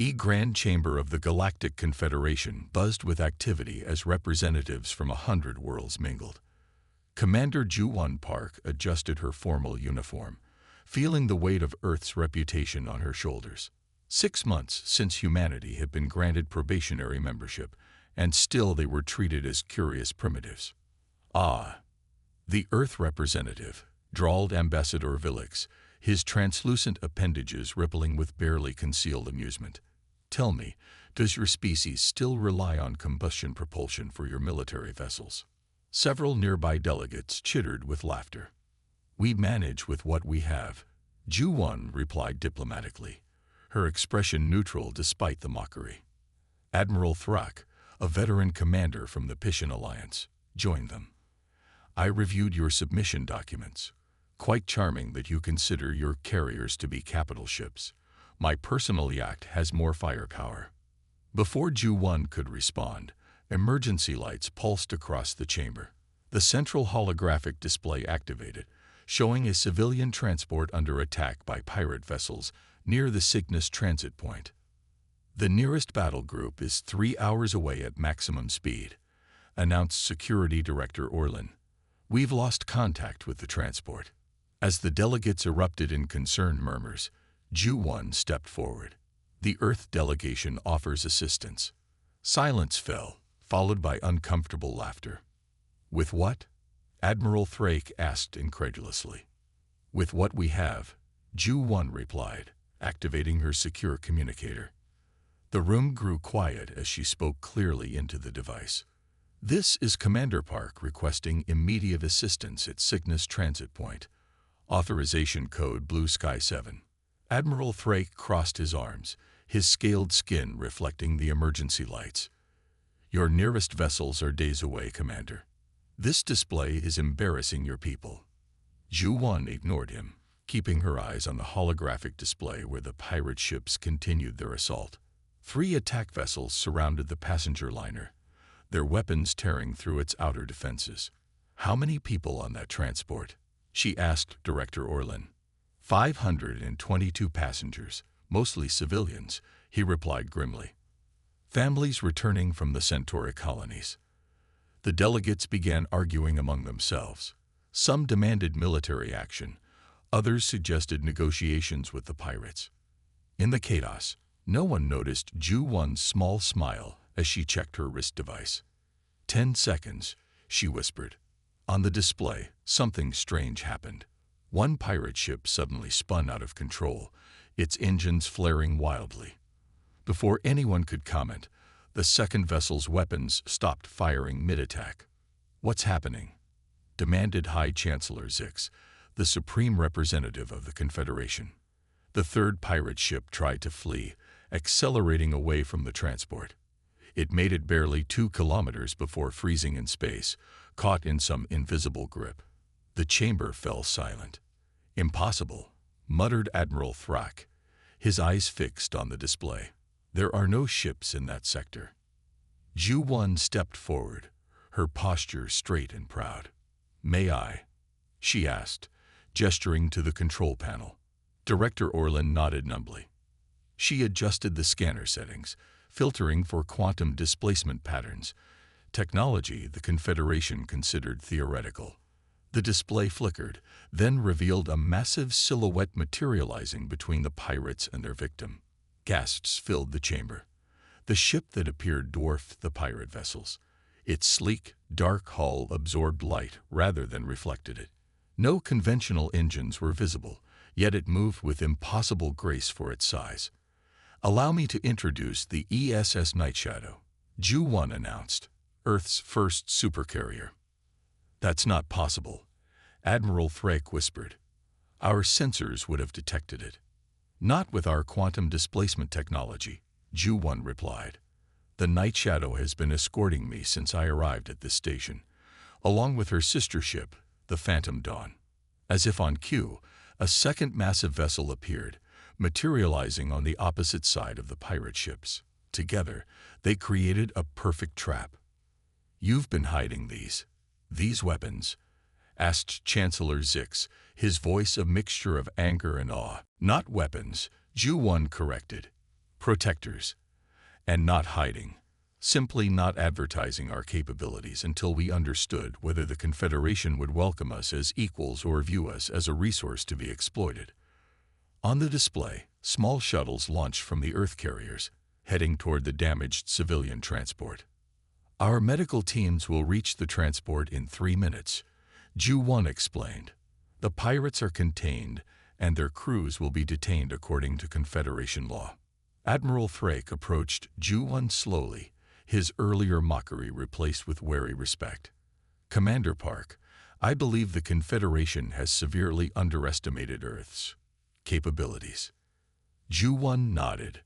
Grand Chamber of the Galactic Confederation buzzed with activity as representatives from 100 worlds mingled. Commander Ju-1 Park adjusted her formal uniform, feeling the weight of Earth's reputation on her shoulders. 6 months since humanity had been granted probationary membership, and still they were treated as curious primitives. Ah, the Earth representative, drawled Ambassador Villix, his translucent appendages rippling with barely concealed amusement. Tell me, does your species still rely on combustion propulsion for your military vessels? Several nearby delegates chittered with laughter. We manage with what we have, Ju-1 replied diplomatically, her expression neutral despite the mockery. Admiral Thrak, a veteran commander from the Piscian Alliance, joined them. I reviewed your submission documents. Quite charming that you consider your carriers to be capital ships. My personal yacht has more firepower. Before Ju-1 could respond, emergency lights pulsed across the chamber. The central holographic display activated, showing a civilian transport under attack by pirate vessels near the Cygnus transit point. The nearest battle group is 3 hours away at maximum speed, announced Security Director Orlin. We've lost contact with the transport. As the delegates erupted in concerned murmurs, Ju-1 stepped forward. The Earth delegation offers assistance. Silence fell, followed by uncomfortable laughter. With what? Admiral Thrake asked incredulously. With what we have, Ju-1 replied, activating her secure communicator. The room grew quiet as she spoke clearly into the device. This is Commander Park requesting immediate assistance at Cygnus Transit Point. Authorization code Blue Sky 7. Admiral Thrake crossed his arms, his scaled skin reflecting the emergency lights. Your nearest vessels are days away, Commander. This display is embarrassing your people. Ju-1 ignored him, keeping her eyes on the holographic display where the pirate ships continued their assault. 3 attack vessels surrounded the passenger liner, their weapons tearing through its outer defenses. How many people on that transport? She asked Director Orlin. 522 passengers, mostly civilians, he replied grimly. Families returning from the Centauri colonies. The delegates began arguing among themselves. Some demanded military action, others suggested negotiations with the pirates. In the chaos, no one noticed Ju-1's small smile as she checked her wrist device. 10 seconds, she whispered. On the display, something strange happened. One pirate ship suddenly spun out of control, its engines flaring wildly. Before anyone could comment, the second vessel's weapons stopped firing mid-attack. What's happening? Demanded High Chancellor Zix, the supreme representative of the Confederation. The third pirate ship tried to flee, accelerating away from the transport. It made it barely 2 kilometers before freezing in space, caught in some invisible grip. The chamber fell silent. Impossible, muttered Admiral Thrak, his eyes fixed on the display. There are no ships in that sector. Ju-1 stepped forward, her posture straight and proud. May I? She asked, gesturing to the control panel. Director Orlin nodded numbly. She adjusted the scanner settings, filtering for quantum displacement patterns, technology the Confederation considered theoretical. The display flickered, then revealed a massive silhouette materializing between the pirates and their victim. Gasps filled the chamber. The ship that appeared dwarfed the pirate vessels. Its sleek, dark hull absorbed light rather than reflected it. No conventional engines were visible, yet it moved with impossible grace for its size. Allow me to introduce the ESS Night Shadow, Ju-1 announced, Earth's first supercarrier. That's not possible, Admiral Thrake whispered. Our sensors would have detected it. Not with our quantum displacement technology, Ju-1 replied. The Night Shadow has been escorting me since I arrived at this station, along with her sister ship, the Phantom Dawn. As if on cue, a second massive vessel appeared, materializing on the opposite side of the pirate ships. Together, they created a perfect trap. You've been hiding these weapons? Asked Chancellor Zix, his voice a mixture of anger and awe. Not weapons, Ju-1 corrected. protectors, and not hiding, simply not advertising our capabilities until we understood whether the Confederation would welcome us as equals or view us as a resource to be exploited. On the display, small shuttles launched from the Earth carriers, heading toward the damaged civilian transport. Our medical teams will reach the transport in 3 minutes, Ju-1 explained. The pirates are contained, and their crews will be detained according to Confederation law. Admiral Thrake approached Ju-1 slowly, his earlier mockery replaced with wary respect. Commander Park, I believe the Confederation has severely underestimated Earth's capabilities. Ju-1 nodded,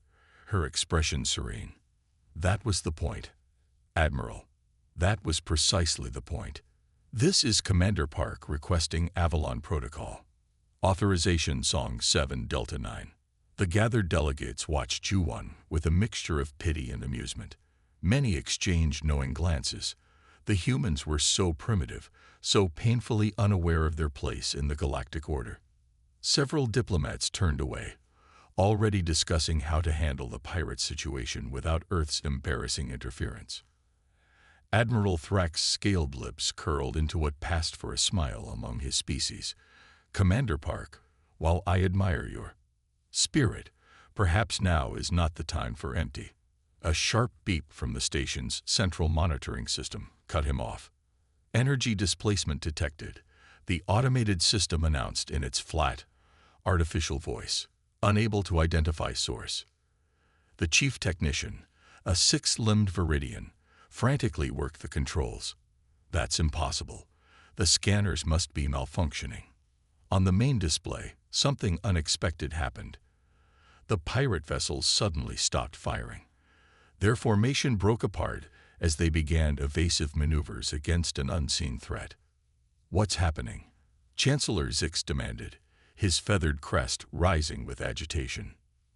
her expression serene. That was the point, Admiral. That was precisely the point. This is Commander Park requesting Avalon Protocol. Authorization Song 7 Delta 9. The gathered delegates watched Ju-1 with a mixture of pity and amusement. Many exchanged knowing glances. The humans were so primitive, so painfully unaware of their place in the galactic order. Several diplomats turned away, already discussing how to handle the pirate situation without Earth's embarrassing interference. Admiral Thrax's scaled lips curled into what passed for a smile among his species. Commander Park, while I admire your spirit, perhaps now is not the time for empty. A sharp beep from the station's central monitoring system cut him off. Energy displacement detected, the automated system announced in its flat, artificial voice, unable to identify source. The chief technician, a 6-limbed Viridian, frantically worked the controls. That's impossible. The scanners must be malfunctioning. On the main display, something unexpected happened. The pirate vessels suddenly stopped firing. Their formation broke apart as they began evasive maneuvers against an unseen threat. What's happening? Chancellor Zix demanded, his feathered crest rising with agitation.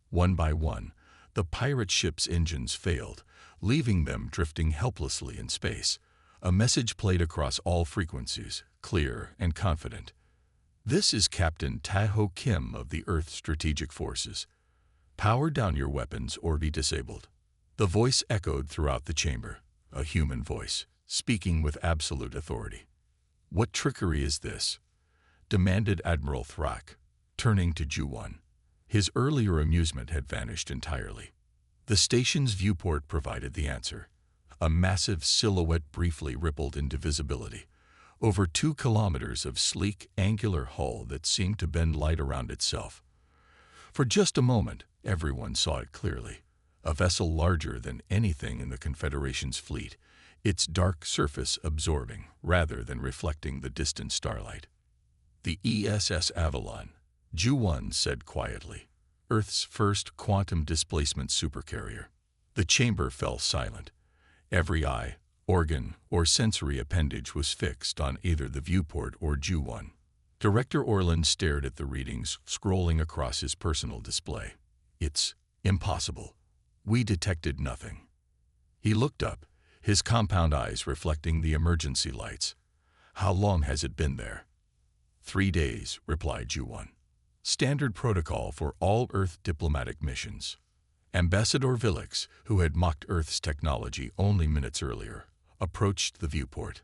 One by one, the pirate ship's engines failed, leaving them drifting helplessly in space. A message played across all frequencies, clear and confident. This is Captain Taho Kim of the Earth Strategic Forces. Power down your weapons or be disabled. The voice echoed throughout the chamber, a human voice, speaking with absolute authority. What trickery is this? Demanded Admiral Thrak, turning to Ju-1. His earlier amusement had vanished entirely. The station's viewport provided the answer. A massive silhouette briefly rippled into visibility. Over 2 kilometers of sleek, angular hull that seemed to bend light around itself. For just a moment, everyone saw it clearly. A vessel larger than anything in the Confederation's fleet, its dark surface absorbing rather than reflecting the distant starlight. The ESS Avalon, Ju-1 said quietly, Earth's first quantum displacement supercarrier. The chamber fell silent. Every eye, organ, or sensory appendage was fixed on either the viewport or Ju-1. Director Orland stared at the readings scrolling across his personal display. It's impossible. We detected nothing. He looked up, his compound eyes reflecting the emergency lights. How long has it been there? 3 days, replied Ju-1. Standard protocol for all Earth diplomatic missions. Ambassador Villix, who had mocked Earth's technology only minutes earlier, approached the viewport.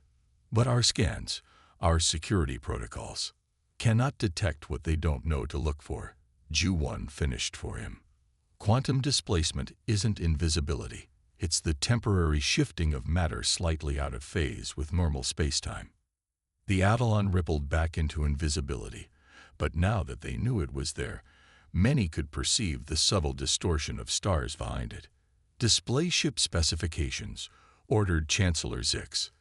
But our scans, our security protocols, cannot detect what they don't know to look for. Ju-1 finished for him. Quantum displacement isn't invisibility. It's the temporary shifting of matter slightly out of phase with normal spacetime. The Avalon rippled back into invisibility, but now that they knew it was there, many could perceive the subtle distortion of stars behind it. Display ship specifications, ordered Chancellor Zix.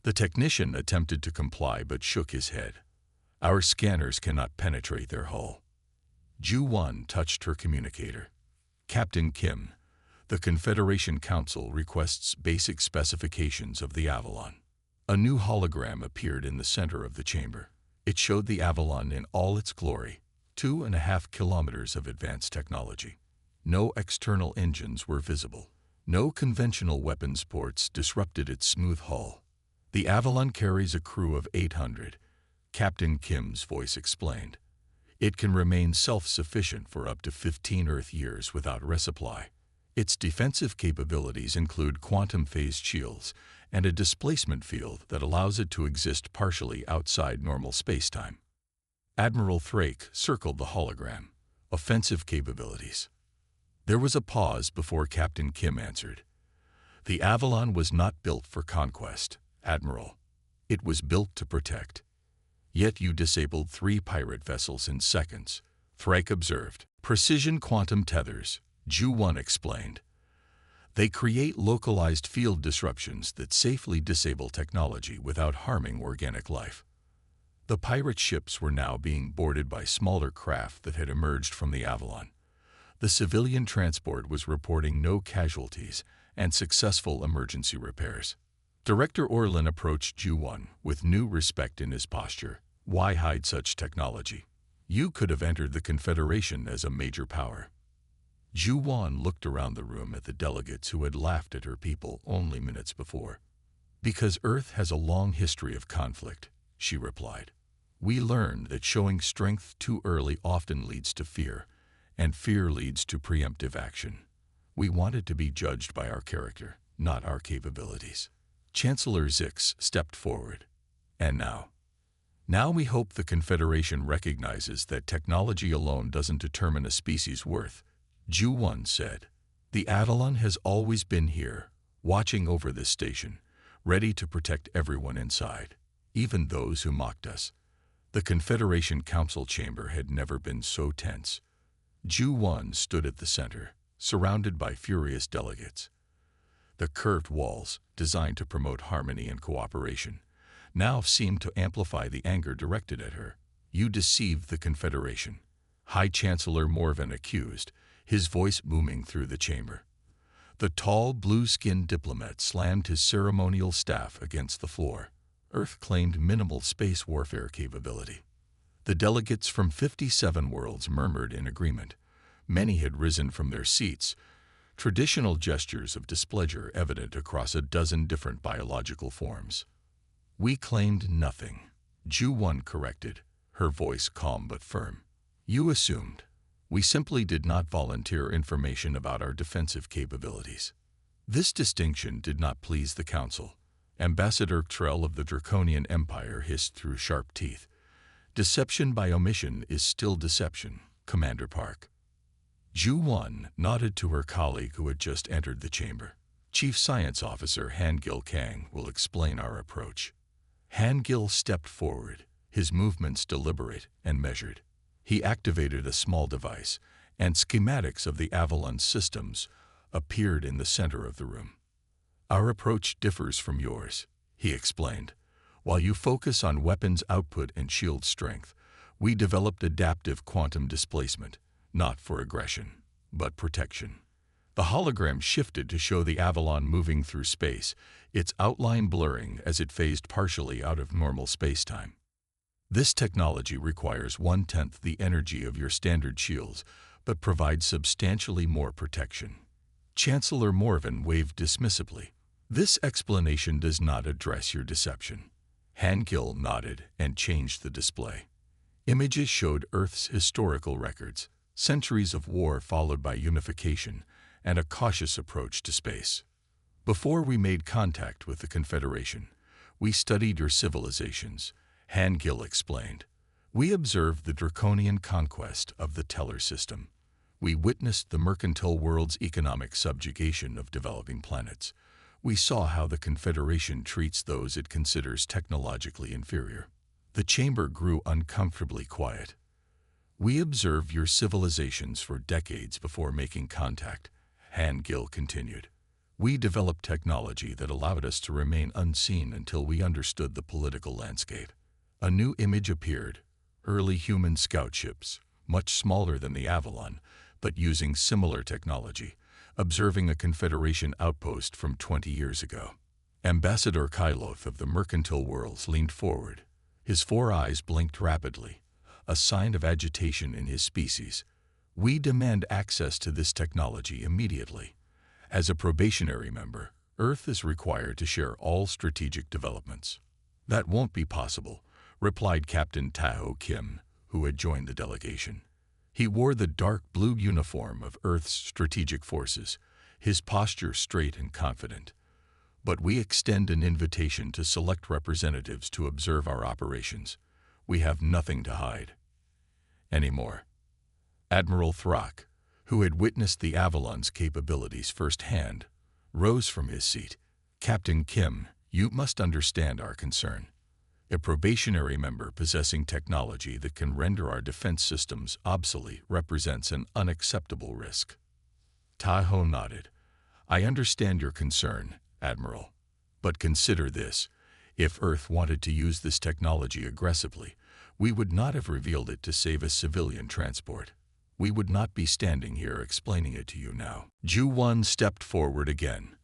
The technician attempted to comply but shook his head. Our scanners cannot penetrate their hull. Ju-1 touched her communicator. Captain Kim, the Confederation Council requests basic specifications of the Avalon. A new hologram appeared in the center of the chamber. It showed the Avalon in all its glory, 2.5 kilometers of advanced technology. No external engines were visible. No conventional weapons ports disrupted its smooth hull. The Avalon carries a crew of 800, Captain Kim's voice explained. It can remain self-sufficient for up to 15 Earth years without resupply. Its defensive capabilities include quantum-phased shields and a displacement field that allows it to exist partially outside normal spacetime. Admiral Thrake circled the hologram. Offensive capabilities. There was a pause before Captain Kim answered. The Avalon was not built for conquest, Admiral. It was built to protect. Yet you disabled 3 pirate vessels in seconds, Thrake observed. Precision quantum tethers, Ju-1 explained. They create localized field disruptions that safely disable technology without harming organic life. The pirate ships were now being boarded by smaller craft that had emerged from the Avalon. The civilian transport was reporting no casualties and successful emergency repairs. Director Orlin approached Ju-1 with new respect in his posture. Why hide such technology? You could have entered the Confederation as a major power. Ju-1 looked around the room at the delegates who had laughed at her people only minutes before. Because Earth has a long history of conflict, she replied. We learned that showing strength too early often leads to fear, and fear leads to preemptive action. We wanted to be judged by our character, not our capabilities. Chancellor Zix stepped forward. And now? Now we hope the Confederation recognizes that technology alone doesn't determine a species' worth, Ju-1 said. The Avalon has always been here, watching over this station, ready to protect everyone inside, even those who mocked us. The Confederation Council chamber had never been so tense. Ju-1 stood at the center, surrounded by furious delegates. The curved walls, designed to promote harmony and cooperation, now seemed to amplify the anger directed at her. You deceived the Confederation, High Chancellor Morven accused, his voice booming through the chamber. The tall, blue-skinned diplomat slammed his ceremonial staff against the floor. Earth claimed minimal space warfare capability. The delegates from 57 worlds murmured in agreement. Many had risen from their seats, traditional gestures of displeasure evident across a dozen different biological forms. We claimed nothing, Ju-1 corrected, her voice calm but firm. You assumed. We simply did not volunteer information about our defensive capabilities. This distinction did not please the Council. Ambassador Trell of the Draconian Empire hissed through sharp teeth. Deception by omission is still deception, Commander Park. Ju-1 nodded to her colleague who had just entered the chamber. Chief Science Officer Han-Gil Kang will explain our approach. Han-Gil stepped forward, his movements deliberate and measured. He activated a small device, and schematics of the Avalon systems appeared in the center of the room. Our approach differs from yours, he explained. While you focus on weapons output and shield strength, we developed adaptive quantum displacement, not for aggression, but protection. The hologram shifted to show the Avalon moving through space, its outline blurring as it phased partially out of normal spacetime. This technology requires 1/10 the energy of your standard shields, but provides substantially more protection. Chancellor Morven waved dismissively. This explanation does not address your deception. Han-Gil nodded and changed the display. Images showed Earth's historical records, centuries of war followed by unification, and a cautious approach to space. Before we made contact with the Confederation, we studied your civilizations, Han-Gil explained. We observed the draconian conquest of the Teller system. We witnessed the mercantile world's economic subjugation of developing planets. We saw how the Confederation treats those it considers technologically inferior. The chamber grew uncomfortably quiet. We observed your civilizations for decades before making contact, Han-Gil continued. We developed technology that allowed us to remain unseen until we understood the political landscape. A new image appeared, early human scout ships, much smaller than the Avalon, but using similar technology, observing a Confederation outpost from 20 years ago. Ambassador Kyloth of the Mercantile Worlds leaned forward. His 4 eyes blinked rapidly, a sign of agitation in his species. We demand access to this technology immediately. As a probationary member, Earth is required to share all strategic developments. That won't be possible, replied Captain Taho Kim, who had joined the delegation. He wore the dark blue uniform of Earth's strategic forces, his posture straight and confident. "But we extend an invitation to select representatives to observe our operations. We have nothing to hide anymore." Admiral Throck, who had witnessed the Avalon's capabilities firsthand, rose from his seat. "Captain Kim, you must understand our concern. A probationary member possessing technology that can render our defense systems obsolete represents an unacceptable risk." Tai-Ho nodded. "I understand your concern, Admiral. But consider this. If Earth wanted to use this technology aggressively, we would not have revealed it to save a civilian transport. We would not be standing here explaining it to you now." Ju-1 stepped forward again.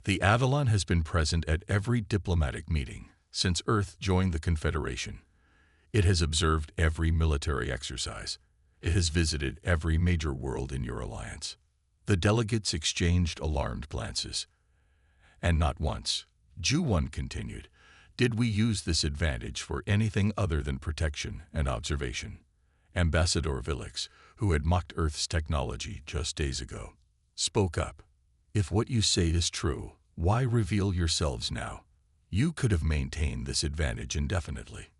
"The Avalon has been present at every diplomatic meeting since Earth joined the Confederation. It has observed every military exercise. It has visited every major world in your alliance." The delegates exchanged alarmed glances. "And not once," Ju-1 continued, "did we use this advantage for anything other than protection and observation." Ambassador Vilix, who had mocked Earth's technology just days ago, spoke up. "If what you say is true, why reveal yourselves now? You could have maintained this advantage indefinitely."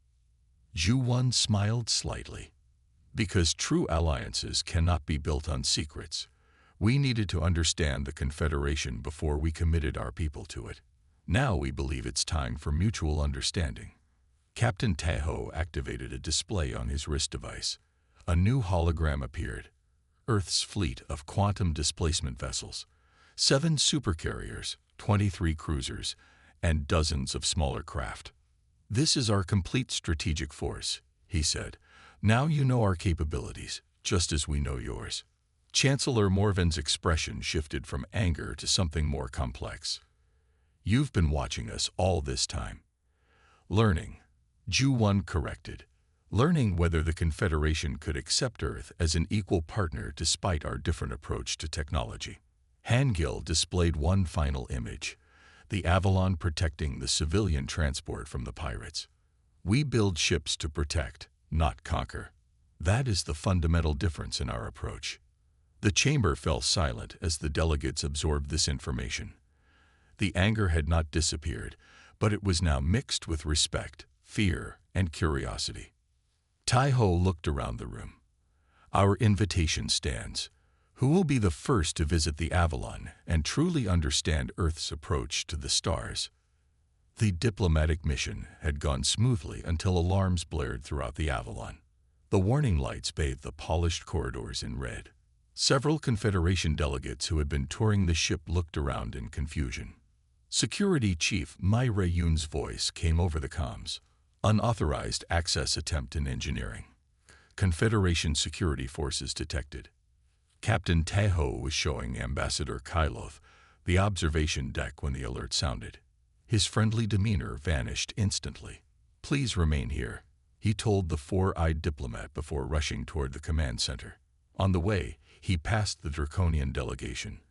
Ju-1 smiled slightly. "Because true alliances cannot be built on secrets. We needed to understand the Confederation before we committed our people to it. Now we believe it's time for mutual understanding." Captain Tai-Ho activated a display on his wrist device. A new hologram appeared. Earth's fleet of quantum displacement vessels, 7 supercarriers, 23 cruisers, and dozens of smaller craft. "This is our complete strategic force," he said. "Now you know our capabilities, just as we know yours." Chancellor Morven's expression shifted from anger to something more complex. "You've been watching us all this time." "Learning," Ju-1 corrected. "Learning whether the Confederation could accept Earth as an equal partner despite our different approach to technology." Hangil displayed one final image. The Avalon protecting the civilian transport from the pirates. "We build ships to protect, not conquer. That is the fundamental difference in our approach." The chamber fell silent as the delegates absorbed this information. The anger had not disappeared, but it was now mixed with respect, fear, and curiosity. Tai-Ho looked around the room. "Our invitation stands. Who will be the first to visit the Avalon and truly understand Earth's approach to the stars?" The diplomatic mission had gone smoothly until alarms blared throughout the Avalon. The warning lights bathed the polished corridors in red. Several Confederation delegates who had been touring the ship looked around in confusion. Security Chief Mai Rayun's voice came over the comms. "Unauthorized access attempt in engineering. Confederation security forces detected." Captain Tai-Ho was showing Ambassador Kyloth the observation deck when the alert sounded. His friendly demeanor vanished instantly. "Please remain here," he told the four-eyed diplomat before rushing toward the command center. On the way, he passed the Draconian delegation.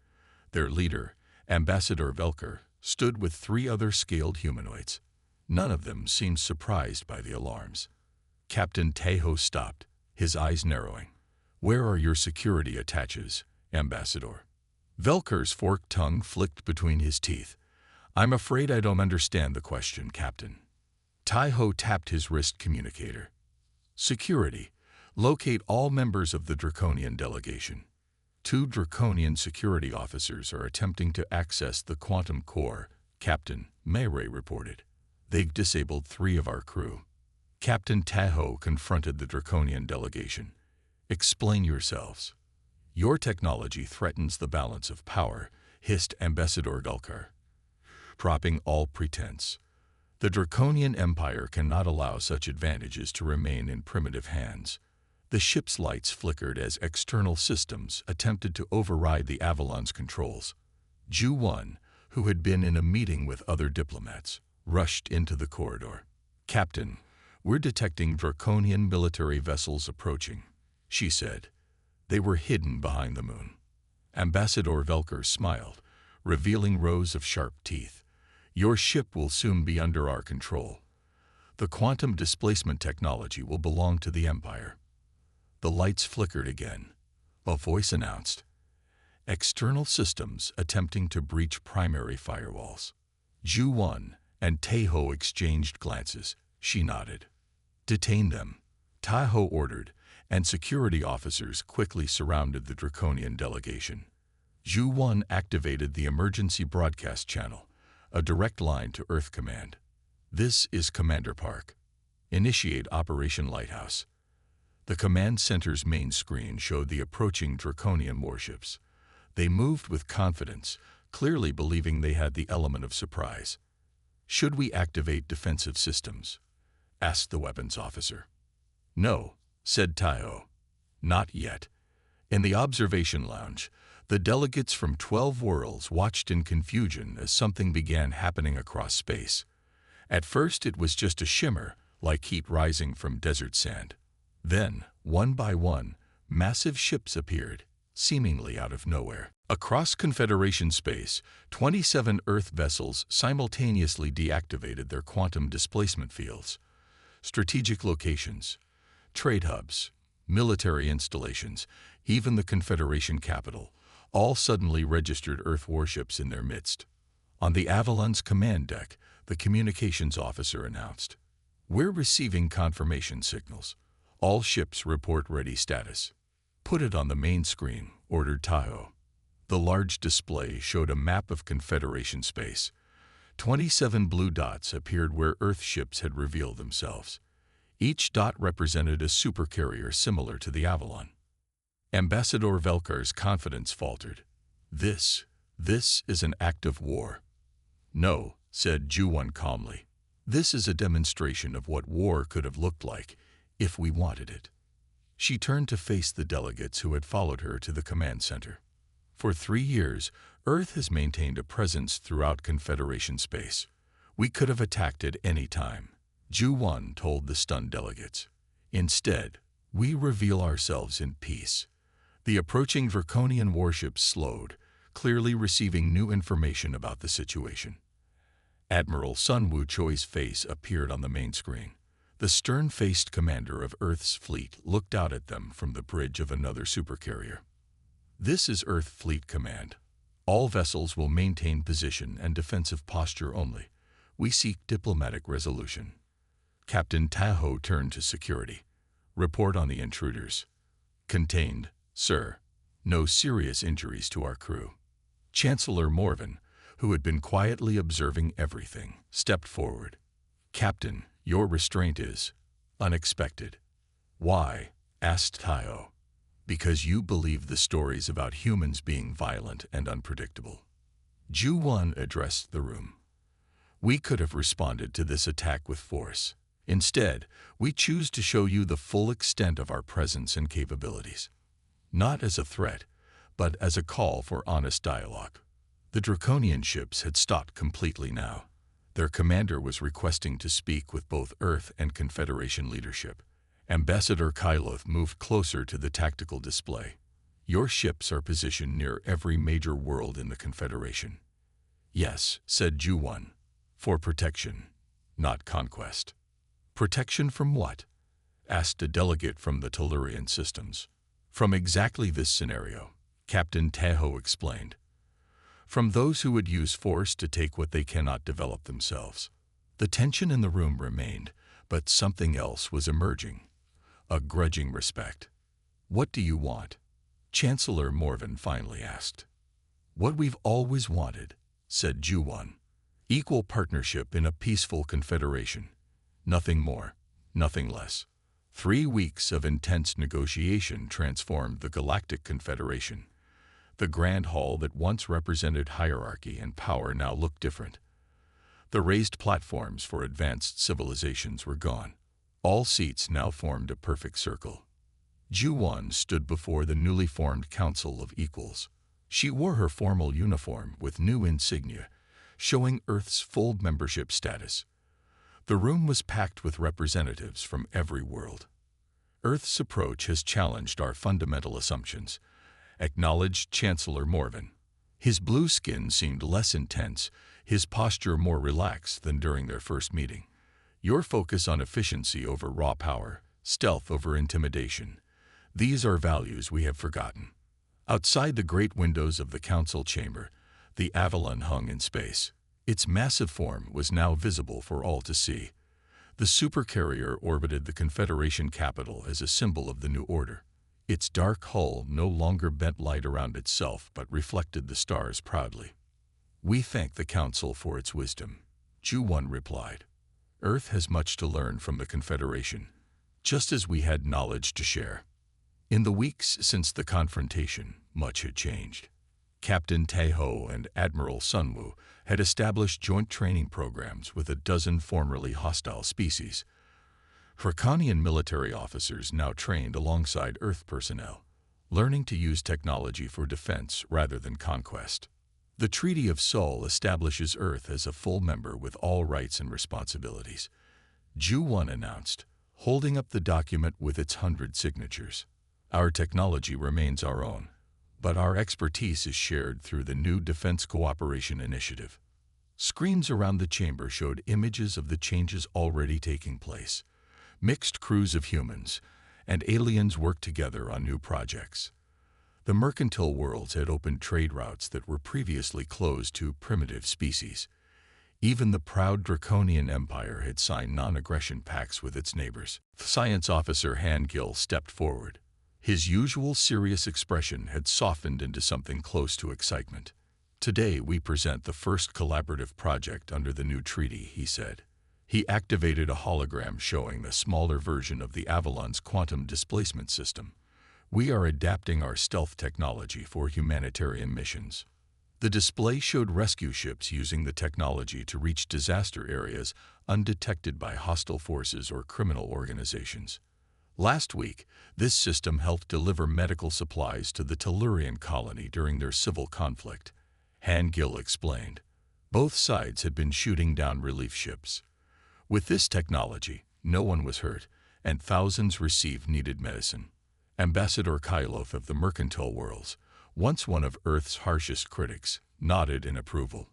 Their leader, Ambassador Velker, stood with 3 other scaled humanoids. None of them seemed surprised by the alarms. Captain Tai-Ho stopped, his eyes narrowing. "Where are your security attaches, Ambassador?" Velker's forked tongue flicked between his teeth. "I'm afraid I don't understand the question, Captain." Tai-Ho tapped his wrist communicator. "Security. Locate all members of the Draconian delegation. 2 Draconian security officers are attempting to access the quantum core," Captain Mayray reported. "They've disabled 3 of our crew." Captain Tai-Ho confronted the Draconian delegation. "Explain yourselves." "Your technology threatens the balance of power," hissed Ambassador Gulkar, propping all pretense. "The Draconian Empire cannot allow such advantages to remain in primitive hands." The ship's lights flickered as external systems attempted to override the Avalon's controls. Ju-1, who had been in a meeting with other diplomats, rushed into the corridor. "Captain, we're detecting Draconian military vessels approaching," she said. They were hidden behind the moon. Ambassador Velker smiled, revealing rows of sharp teeth. "Your ship will soon be under our control." The quantum displacement technology will belong to the Empire. The lights flickered again. A voice announced, "External systems attempting to breach primary firewalls." Ju-1 and Taeho exchanged glances. She nodded. "Detain them," Taeho ordered, and security officers quickly surrounded the draconian delegation. Ju-1 activated the emergency broadcast channel, a direct line to Earth Command. "This is Commander Park. Initiate Operation Lighthouse." The command center's main screen showed the approaching draconian warships. They moved with confidence, clearly believing they had the element of surprise. "Should we activate defensive systems?" asked the weapons officer. "No," said Taeho. "Not yet." In the observation lounge, the delegates from 12 worlds watched in confusion as something began happening across space. At first it was just a shimmer, like heat rising from desert sand. Then, one by one, massive ships appeared, seemingly out of nowhere. Across Confederation space, 27 Earth vessels simultaneously deactivated their quantum displacement fields. Strategic locations, trade hubs, military installations, even the Confederation capital, all suddenly registered Earth warships in their midst. On the Avalon's command deck, the communications officer announced, "We're receiving confirmation signals. All ships report ready status." "Put it on the main screen," ordered Taeho. The large display showed a map of Confederation space. 27 blue dots appeared where Earth ships had revealed themselves. Each dot represented a supercarrier similar to the Avalon. Ambassador Velkar's confidence faltered. This is an act of war." "No," said Ju-1 calmly. "This is a demonstration of what war could have looked like if we wanted it." She turned to face the delegates who had followed her to the command center. "For 3 years, Earth has maintained a presence throughout Confederation space. We could have attacked at any time," Ju-1 told the stunned delegates. "Instead, we reveal ourselves in peace." The approaching draconian warships slowed, clearly receiving new information about the situation. Admiral Sun Woo-choi's face appeared on the main screen. The stern-faced commander of Earth's fleet looked out at them from the bridge of another supercarrier. "This is Earth Fleet Command. All vessels will maintain position and defensive posture only. We seek diplomatic resolution." Captain Taeho turned to security. "Report on the intruders." "Contained, sir. No serious injuries to our crew." Chancellor Morven, who had been quietly observing everything, stepped forward. "Captain, your restraint is unexpected." "Why?" asked Taeho. "Because you believe the stories about humans being violent and unpredictable." Ju-1 addressed the room. "We could have responded to this attack with force. Instead, we choose to show you the full extent of our presence and capabilities. Not as a threat, but as a call for honest dialogue." The draconian ships had stopped completely now. Their commander was requesting to speak with both Earth and Confederation leadership. Ambassador Kyloth moved closer to the tactical display. "Your ships are positioned near every major world in the Confederation." "Yes," said Ju-1, "for protection, not conquest." "Protection from what?" asked a delegate from the Tellurian systems. "From exactly this scenario," Captain Taeho explained. "From those who would use force to take what they cannot develop themselves." The tension in the room remained, but something else was emerging. A grudging respect. "What do you want?" Chancellor Morven finally asked. "What we've always wanted," said Ju-1. "Equal partnership in a peaceful confederation. Nothing more, nothing less." 3 weeks of intense negotiation transformed the Galactic Confederation. The Grand Hall that once represented hierarchy and power now looked different. The raised platforms for advanced civilizations were gone. All seats now formed a perfect circle. Ju-1 stood before the newly formed Council of Equals. She wore her formal uniform with new insignia, showing Earth's full membership status. The room was packed with representatives from every world. "Earth's approach has challenged our fundamental assumptions," acknowledged Chancellor Morven. His blue skin seemed less intense, his posture more relaxed than during their first meeting. Your focus on efficiency over raw power, stealth over intimidation. These are values we have forgotten. Outside the great windows of the council chamber, the Avalon hung in space. Its massive form was now visible for all to see. The Supercarrier orbited the Confederation capital as a symbol of the new order. Its dark hull no longer bent light around itself but reflected the stars proudly. "We thank the Council for its wisdom," Ju-1 replied. "Earth has much to learn from the Confederation, just as we had knowledge to share." In the weeks since the confrontation, much had changed. Captain Taeho and Admiral Sunwoo had established joint training programs with a dozen formerly hostile species. Draconian military officers now trained alongside Earth personnel, learning to use technology for defense rather than conquest. The Treaty of Seoul establishes Earth as a full member with all rights and responsibilities, Ju-1 announced, holding up the document with its 100 signatures. "Our technology remains our own, but our expertise is shared through the new Defense Cooperation Initiative." Screens around the chamber showed images of the changes already taking place. Mixed crews of humans and aliens worked together on new projects. The mercantile worlds had opened trade routes that were previously closed to primitive species. Even the proud Draconian Empire had signed non-aggression pacts with its neighbors. Science Officer Han Gil stepped forward. His usual serious expression had softened into something close to excitement. "Today we present the first collaborative project under the new treaty," he said. He activated a hologram showing the smaller version of the Avalon's quantum displacement system. "We are adapting our stealth technology for humanitarian missions." The display showed rescue ships using the technology to reach disaster areas undetected by hostile forces or criminal organizations. Last week, this system helped deliver medical supplies to the Tellurian colony during their civil conflict. Han Gil explained. Both sides had been shooting down relief ships. With this technology, no one was hurt, and thousands received needed medicine. Ambassador Kylov of the Mercantile Worlds, once one of Earth's harshest critics, nodded in approval.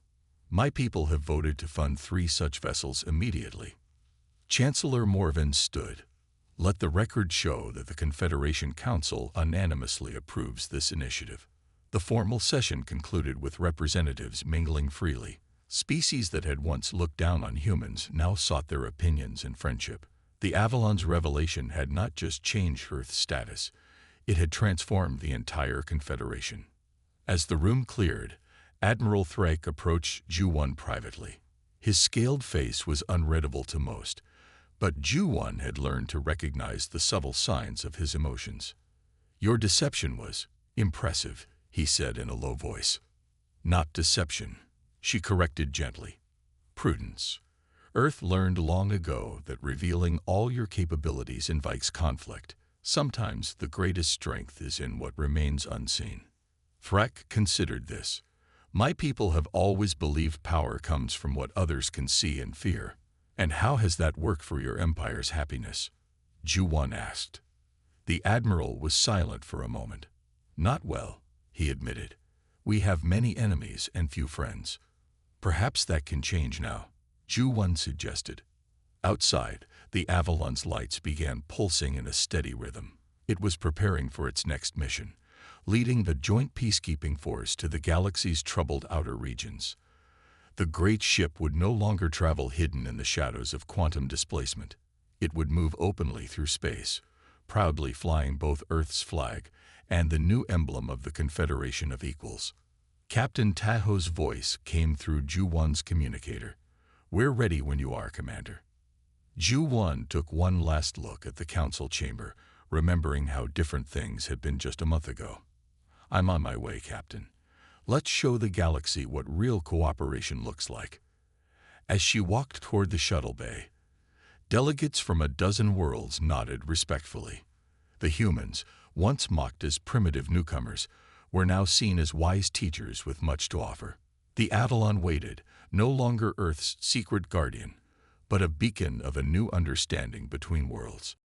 "My people have voted to fund 3 such vessels immediately." Chancellor Morvan stood. "Let the record show that the Confederation Council unanimously approves this initiative." The formal session concluded with representatives mingling freely. Species that had once looked down on humans now sought their opinions and friendship. The Avalon's revelation had not just changed Earth's status, it had transformed the entire Confederation. As the room cleared, Admiral Thrake approached Ju-1 privately. His scaled face was unreadable to most, but Ju-1 had learned to recognize the subtle signs of his emotions. "Your deception was impressive," he said in a low voice. "Not deception," she corrected gently. "Prudence. Earth learned long ago that revealing all your capabilities invites conflict. Sometimes the greatest strength is in what remains unseen." Thrake considered this. "My people have always believed power comes from what others can see and fear. And how has that worked for your empire's happiness?" Ju-1 asked. The Admiral was silent for a moment. "Not well," he admitted. "We have many enemies and few friends." "Perhaps that can change now," Ju-1 suggested. Outside, the Avalon's lights began pulsing in a steady rhythm. It was preparing for its next mission, leading the joint peacekeeping force to the galaxy's troubled outer regions. The great ship would no longer travel hidden in the shadows of quantum displacement. It would move openly through space, proudly flying both Earth's flag and the new emblem of the Confederation of Equals. Captain Taeho's voice came through Ju-1's communicator. "We're ready when you are, Commander." Ju-1 took one last look at the council chamber, remembering how different things had been just a month ago. "I'm on my way, Captain. Let's show the galaxy what real cooperation looks like." As she walked toward the shuttle bay, delegates from a dozen worlds nodded respectfully. The humans, once mocked as primitive newcomers, were now seen as wise teachers with much to offer. The Avalon waited, no longer Earth's secret guardian, but a beacon of a new understanding between worlds.